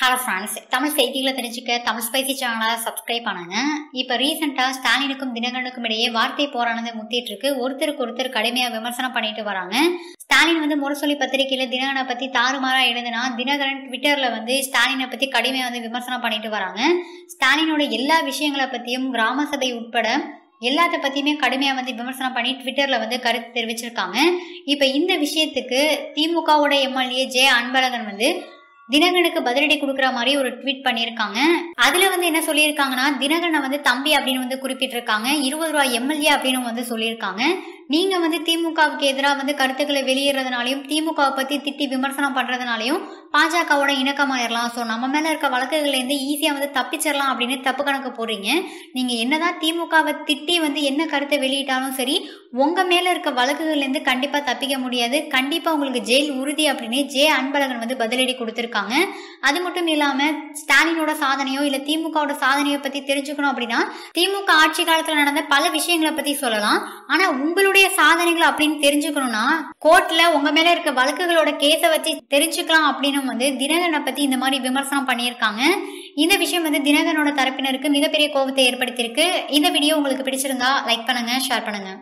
Hello friends, Tamil செய்திகளை தெரிஞ்சுக்க Tamil spicy சேனலை சப்ஸ்கிரைப் பண்ணுங்க. இப்போ ரீசெண்டாக ஸ்டாலினுக்கும் தினகரனுக்கும் இடையே வார்த்தை போரானது முத்திட்டு இருக்கு. ஒருத்தருக்கு ஒருத்தர் கடுமையாக விமர்சனம் பண்ணிட்டு வராங்க. ஸ்டாலின் முரசொலி பத்திரிகையில தினகரனை பத்தி தாறுமாறா எழுதுனா, தினகரன் ட்விட்டர்ல ஸ்டாலினை பத்தி கடுமையாக விமர்சனம் பண்ணிட்டு வராங்க. ஸ்டாலினோட எல்லா விஷயங்களை பத்தியும் கிராம சபை உட்பட எல்லாத்த பத்தியுமே கடுமையா விமர்சனம் பண்ணி ட்விட்டர்ல கருத்து தெரிவிச்சிருக்காங்க. இப்ப இந்த விஷயத்துக்கு திமுகவோட எம்எல்ஏ ஜே அன்பழகன் தினகரனுக்கு பதிலடி கொடுக்குற மாதிரி ஒரு ட்வீட் பண்ணியிருக்காங்க. அதுல என்ன சொல்லியிருக்காங்கன்னா, தினகரனை தம்பி அப்படின்னு குறிப்பிட்டிருக்காங்க. 20 ரூபாய் எம்எல்ஏ அப்படின்னு சொல்லியிருக்காங்க. நீங்க திமுகவுக்கு எதிராக கருத்துக்களை வெளியிடுறதுனாலையும் திமுகவை பத்தி திட்டி விமர்சனம் பண்றதுனாலையும் பாஜகவோட இணக்கமாயிரலாம். ஸோ நம்ம மேல இருக்க வழக்குகள்ல இருந்து ஈஸியா தப்பிச்சிடலாம் அப்படின்னு தப்பு கணக்கு போடுறீங்க. நீங்க என்னதான் திமுகவை திட்டி என்ன கருத்தை வெளியிட்டாலும் சரி, உங்க மேல இருக்க வழக்குகள்ல இருந்து கண்டிப்பா தப்பிக்க முடியாது. கண்டிப்பா உங்களுக்கு ஜெயில் உறுதி அப்படின்னு ஜே அன்பழகன் பதிலடி கொடுத்திருக்காங்க. அது மட்டும் இல்லாம ஸ்டாலினோட சாதனையோ இல்ல திமுகவோட சாதனையை பத்தி தெரிஞ்சுக்கணும் அப்படின்னா திமுக ஆட்சி காலத்துல நடந்த பல விஷயங்களை பத்தி சொல்லலாம். ஆனா உங்களுடைய சாதனைகள் அப்படின்னு தெரிஞ்சுக்கணும்னா கோர்ட்ல உங்க மேல இருக்க வழக்குகளோட கேஸ வச்சு தெரிஞ்சுக்கலாம் அப்படின்னு தினகரனை பத்தி இந்த மாதிரி விமர்சனம் பண்ணியிருக்காங்க. இந்த விஷயம் தினகரனோட தரப்பினருக்கு மிகப்பெரிய கோபத்தை ஏற்படுத்தியிருக்கு. இந்த வீடியோ உங்களுக்கு பிடிச்சிருந்தா லைக் பண்ணுங்க, ஷேர் பண்ணுங்க.